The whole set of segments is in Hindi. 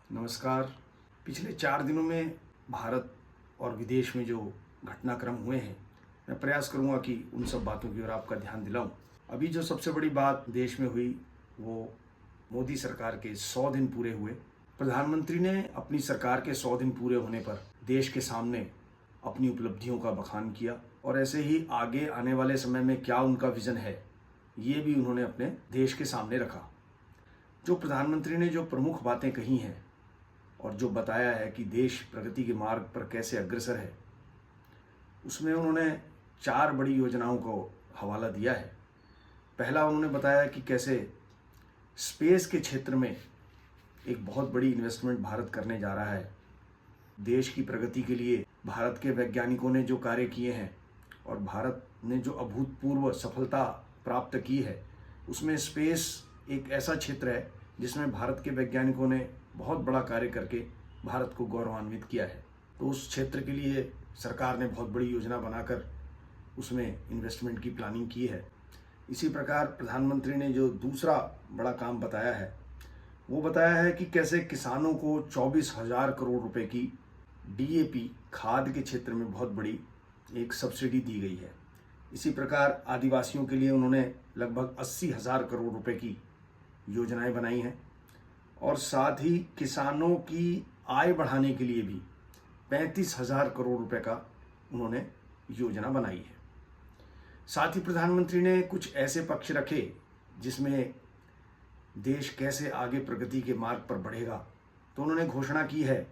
नमस्कार। पिछले 4 दिनों में भारत और विदेश में जो घटनाक्रम हुए हैं, मैं प्रयास करूंगा कि उन सब बातों की ओर आपका ध्यान दिलाऊं। अभी जो सबसे बड़ी बात देश में हुई वो मोदी सरकार के 100 दिन पूरे हुए। प्रधानमंत्री ने अपनी सरकार के 100 दिन पूरे होने पर देश के सामने अपनी उपलब्धियों का बखान किया और ऐसे ही आगे आने वाले समय में क्या उनका विज़न है, ये भी उन्होंने अपने देश के सामने रखा। जो प्रधानमंत्री ने जो प्रमुख बातें कही हैं और जो बताया है कि देश प्रगति के मार्ग पर कैसे अग्रसर है, उसमें उन्होंने 4 बड़ी योजनाओं को हवाला दिया है। पहला उन्होंने बताया कि कैसे स्पेस के क्षेत्र में एक बहुत बड़ी इन्वेस्टमेंट भारत करने जा रहा है। देश की प्रगति के लिए भारत के वैज्ञानिकों ने जो कार्य किए हैं और भारत ने जो अभूतपूर्व सफलता प्राप्त की है, उसमें स्पेस एक ऐसा क्षेत्र है जिसमें भारत के वैज्ञानिकों ने बहुत बड़ा कार्य करके भारत को गौरवान्वित किया है। तो उस क्षेत्र के लिए सरकार ने बहुत बड़ी योजना बनाकर उसमें इन्वेस्टमेंट की प्लानिंग की है। इसी प्रकार प्रधानमंत्री ने जो दूसरा बड़ा काम बताया है, वो बताया है कि कैसे किसानों को 24,000 करोड़ रुपए की DAP खाद के क्षेत्र में बहुत बड़ी एक सब्सिडी दी गई है। इसी प्रकार आदिवासियों के लिए उन्होंने लगभग 80,000 करोड़ रुपए की योजनाएं बनाई हैं और साथ ही किसानों की आय बढ़ाने के लिए भी 35,000 करोड़ रुपए का उन्होंने योजना बनाई है। साथ ही प्रधानमंत्री ने कुछ ऐसे पक्ष रखे जिसमें देश कैसे आगे प्रगति के मार्ग पर बढ़ेगा। तो उन्होंने घोषणा की है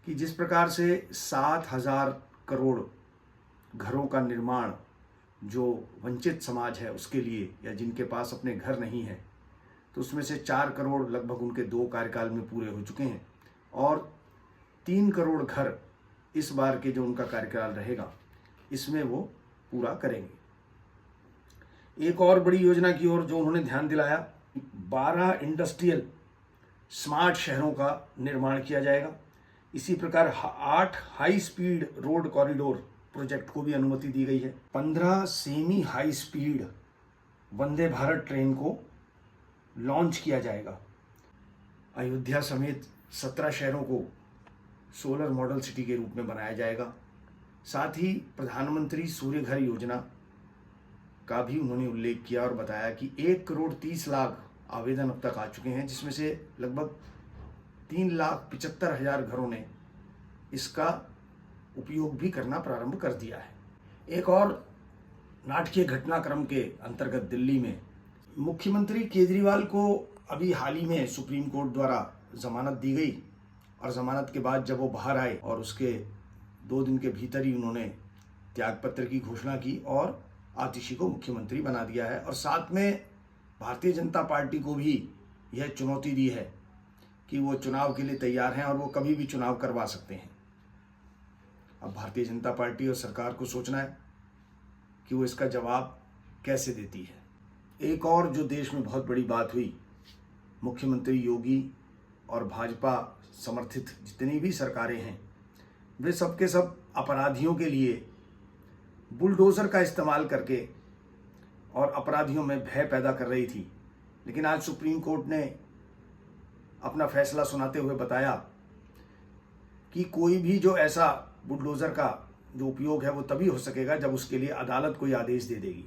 कि जिस प्रकार से 7,000 करोड़ घरों का निर्माण जो वंचित समाज है उसके लिए, या जिनके पास अपने घर नहीं है, तो उसमें से 4 करोड़ लगभग उनके 2 कार्यकाल में पूरे हो चुके हैं और 3 करोड़ घर इस बार के जो उनका कार्यकाल रहेगा इसमें वो पूरा करेंगे। एक और बड़ी योजना की ओर जो उन्होंने ध्यान दिलाया, 12 इंडस्ट्रियल स्मार्ट शहरों का निर्माण किया जाएगा। इसी प्रकार 8 high speed road corridor project को भी अनुमति दी गई है। 15 semi high speed Vande Bharat train को लॉन्च किया जाएगा। अयोध्या समेत 17 शहरों को सोलर मॉडल सिटी के रूप में बनाया जाएगा। साथ ही प्रधानमंत्री सूर्य घर योजना का भी उन्होंने उल्लेख किया और बताया कि 1,30,00,000 आवेदन अब तक आ चुके हैं, जिसमें से लगभग 3,75,000 घरों ने इसका उपयोग भी करना प्रारंभ कर दिया है। एक और नाटकीय घटनाक्रम के अंतर्गत दिल्ली में मुख्यमंत्री केजरीवाल को अभी हाल ही में सुप्रीम कोर्ट द्वारा जमानत दी गई और जमानत के बाद जब वो बाहर आए और उसके 2 दिन के भीतर ही उन्होंने त्यागपत्र की घोषणा की और आतिशी को मुख्यमंत्री बना दिया है। और साथ में भारतीय जनता पार्टी को भी यह चुनौती दी है कि वो चुनाव के लिए तैयार हैं और वो कभी भी चुनाव करवा सकते हैं। अब भारतीय जनता पार्टी और सरकार को सोचना है कि वो इसका जवाब कैसे देती है। एक और जो देश में बहुत बड़ी बात हुई, मुख्यमंत्री योगी और भाजपा समर्थित जितनी भी सरकारें हैं, वे सब के सब अपराधियों के लिए बुलडोज़र का इस्तेमाल करके और अपराधियों में भय पैदा कर रही थी। लेकिन आज सुप्रीम कोर्ट ने अपना फैसला सुनाते हुए बताया कि कोई भी जो ऐसा बुलडोज़र का जो उपयोग है वो तभी हो सकेगा जब उसके लिए अदालत कोई आदेश दे देगी,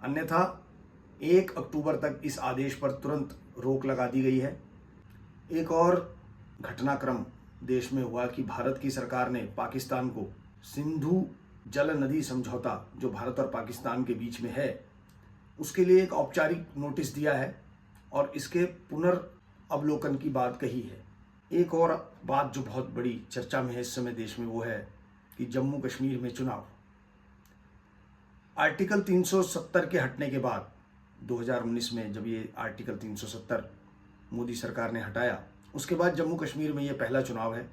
अन्यथा 1 अक्टूबर तक इस आदेश पर तुरंत रोक लगा दी गई है। एक और घटनाक्रम देश में हुआ कि भारत की सरकार ने पाकिस्तान को सिंधु जल नदी समझौता जो भारत और पाकिस्तान के बीच में है, उसके लिए एक औपचारिक नोटिस दिया है और इसके पुनर्अवलोकन की बात कही है। एक और बात जो बहुत बड़ी चर्चा में है इस समय देश में, वो है कि जम्मू कश्मीर में चुनाव। आर्टिकल 370 के हटने के बाद 2019 में जब ये आर्टिकल 370 मोदी सरकार ने हटाया, उसके बाद जम्मू कश्मीर में ये पहला चुनाव है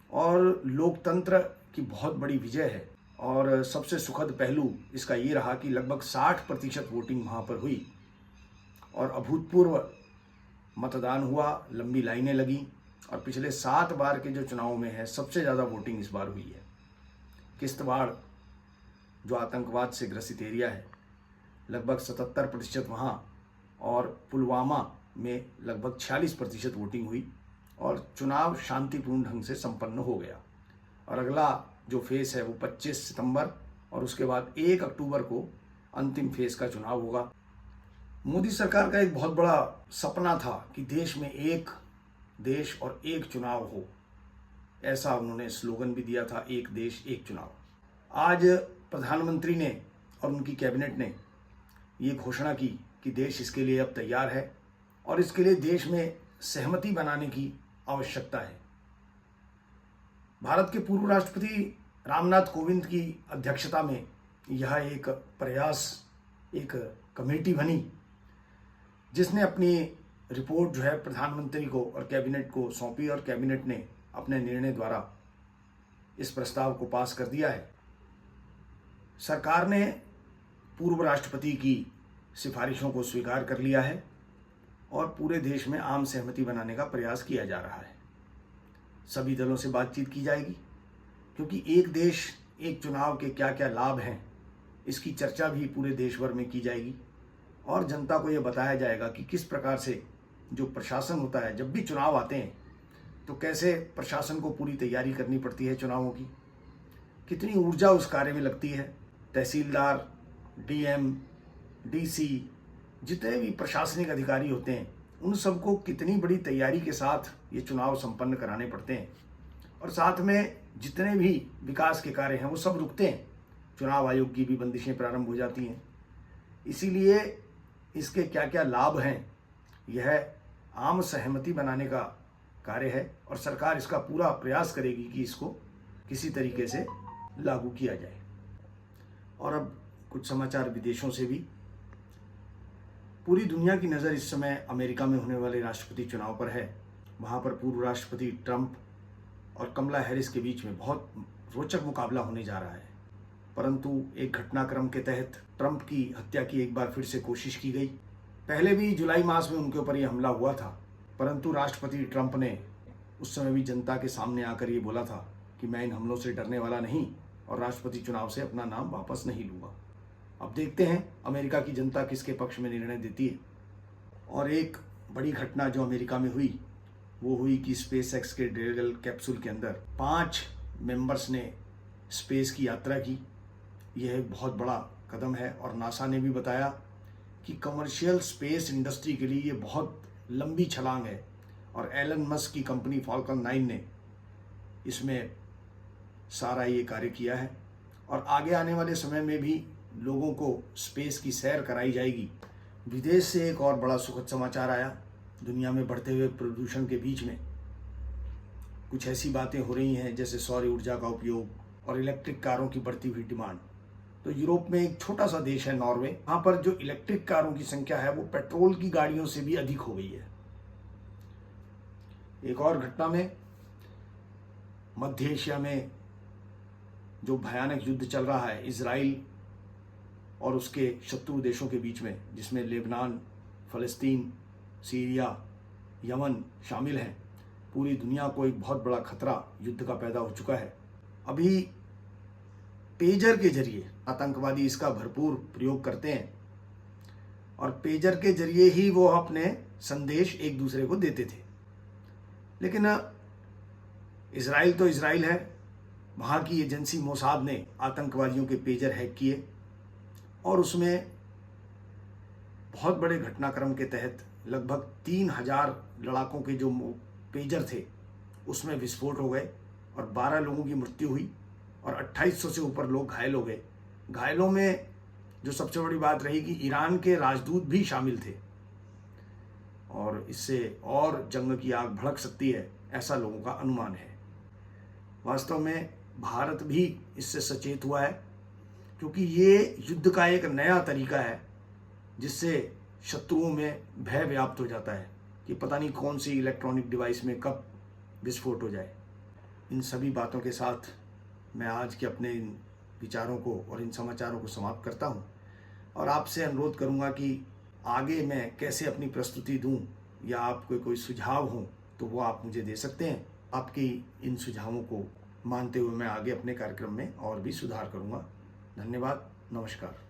और लोकतंत्र की बहुत बड़ी विजय है। और सबसे सुखद पहलू इसका ये रहा कि लगभग 60% वोटिंग वहाँ पर हुई और अभूतपूर्व मतदान हुआ, लंबी लाइनें लगी और पिछले 7 बार के जो चुनाव में है सबसे ज़्यादा वोटिंग इस बार हुई है। किश्तवाड़ जो आतंकवाद से ग्रसित एरिया है, लगभग 77% वहाँ, और पुलवामा में लगभग 46% वोटिंग हुई और चुनाव शांतिपूर्ण ढंग से संपन्न हो गया। और अगला जो फेस है वो 25 सितंबर और उसके बाद 1 अक्टूबर को अंतिम फेस का चुनाव होगा। मोदी सरकार का एक बहुत बड़ा सपना था कि देश में एक देश और एक चुनाव हो, ऐसा उन्होंने स्लोगन भी दिया था, एक देश एक चुनाव। आज प्रधानमंत्री ने और उनकी कैबिनेट ने ये घोषणा की कि देश इसके लिए अब तैयार है और इसके लिए देश में सहमति बनाने की आवश्यकता है। भारत के पूर्व राष्ट्रपति रामनाथ कोविंद की अध्यक्षता में यह एक प्रयास, एक कमेटी बनी जिसने अपनी रिपोर्ट जो है प्रधानमंत्री को और कैबिनेट को सौंपी और कैबिनेट ने अपने निर्णय द्वारा इस प्रस्ताव को पास कर दिया है। सरकार ने पूर्व राष्ट्रपति की सिफारिशों को स्वीकार कर लिया है और पूरे देश में आम सहमति बनाने का प्रयास किया जा रहा है। सभी दलों से बातचीत की जाएगी क्योंकि एक देश एक चुनाव के क्या क्या लाभ हैं इसकी चर्चा भी पूरे देश भर में की जाएगी और जनता को यह बताया जाएगा कि किस प्रकार से जो प्रशासन होता है, जब भी चुनाव आते हैं तो कैसे प्रशासन को पूरी तैयारी करनी पड़ती है चुनावों की, कितनी ऊर्जा उस कार्य में लगती है। तहसीलदार, डीएम, डीसी, जितने भी प्रशासनिक अधिकारी होते हैं उन सबको कितनी बड़ी तैयारी के साथ ये चुनाव संपन्न कराने पड़ते हैं और साथ में जितने भी विकास के कार्य हैं वो सब रुकते हैं। चुनाव आयोग की भी बंदिशें प्रारंभ हो जाती हैं। इसीलिए इसके क्या क्या लाभ हैं यह आम सहमति बनाने का कार्य है और सरकार इसका पूरा प्रयास करेगी कि इसको किसी तरीके से लागू किया जाए। और अब कुछ समाचार विदेशों से भी। पूरी दुनिया की नज़र इस समय अमेरिका में होने वाले राष्ट्रपति चुनाव पर है। वहाँ पर पूर्व राष्ट्रपति ट्रंप और कमला हैरिस के बीच में बहुत रोचक मुकाबला होने जा रहा है। परंतु एक घटनाक्रम के तहत ट्रंप की हत्या की एक बार फिर से कोशिश की गई। पहले भी जुलाई मास में उनके ऊपर यह हमला हुआ था, परंतु राष्ट्रपति ट्रंप ने उस समय भी जनता के सामने आकर ये बोला था कि मैं इन हमलों से डरने वाला नहीं और राष्ट्रपति चुनाव से अपना नाम वापस नहीं लूँगा। अब देखते हैं अमेरिका की जनता किसके पक्ष में निर्णय देती है। और एक बड़ी घटना जो अमेरिका में हुई वो हुई कि स्पेस एक्स के ड्रैगन कैप्सूल के अंदर 5 मेंबर्स ने स्पेस की यात्रा की। यह एक बहुत बड़ा कदम है और नासा ने भी बताया कि कमर्शियल स्पेस इंडस्ट्री के लिए ये बहुत लंबी छलांग है और एलन मस्क की कंपनी फॉल्कन 9 ने इसमें सारा ये कार्य किया है और आगे आने वाले समय में भी लोगों को स्पेस की सैर कराई जाएगी। विदेश से एक और बड़ा सुखद समाचार आया। दुनिया में बढ़ते हुए प्रदूषण के बीच में कुछ ऐसी बातें हो रही हैं जैसे सौर ऊर्जा का उपयोग और इलेक्ट्रिक कारों की बढ़ती हुई डिमांड। तो यूरोप में एक छोटा सा देश है नॉर्वे, वहाँ पर जो इलेक्ट्रिक कारों की संख्या है वो पेट्रोल की गाड़ियों से भी अधिक हो गई है। एक और घटना में मध्य एशिया में जो भयानक युद्ध चल रहा है इजराइल और उसके शत्रु देशों के बीच में, जिसमें लेबनान, फ़लस्तीन, सीरिया, यमन शामिल हैं, पूरी दुनिया को एक बहुत बड़ा खतरा युद्ध का पैदा हो चुका है। अभी पेजर के जरिए आतंकवादी इसका भरपूर प्रयोग करते हैं और पेजर के जरिए ही वो अपने संदेश एक दूसरे को देते थे। लेकिन इजराइल तो इजराइल है, वहाँ की एजेंसी मोसाद ने आतंकवादियों के पेजर हैक किए और उसमें बहुत बड़े घटनाक्रम के तहत लगभग 3000 लड़ाकों के जो पेजर थे उसमें विस्फोट हो गए और 12 लोगों की मृत्यु हुई और 2800 से ऊपर लोग घायल हो गए। घायलों में जो सबसे बड़ी बात रही कि ईरान के राजदूत भी शामिल थे और इससे और जंग की आग भड़क सकती है, ऐसा लोगों का अनुमान है। वास्तव में भारत भी इससे सचेत हुआ है क्योंकि ये युद्ध का एक नया तरीका है जिससे शत्रुओं में भय व्याप्त हो जाता है कि पता नहीं कौन सी इलेक्ट्रॉनिक डिवाइस में कब विस्फोट हो जाए। इन सभी बातों के साथ मैं आज के अपने इन विचारों को और इन समाचारों को समाप्त करता हूं और आपसे अनुरोध करूंगा कि आगे मैं कैसे अपनी प्रस्तुति दूं या आपको कोई सुझाव हो तो वो आप मुझे दे सकते हैं। आपकी इन सुझावों को मानते हुए मैं आगे अपने कार्यक्रम में और भी सुधार करूंगा। धन्यवाद, नमस्कार।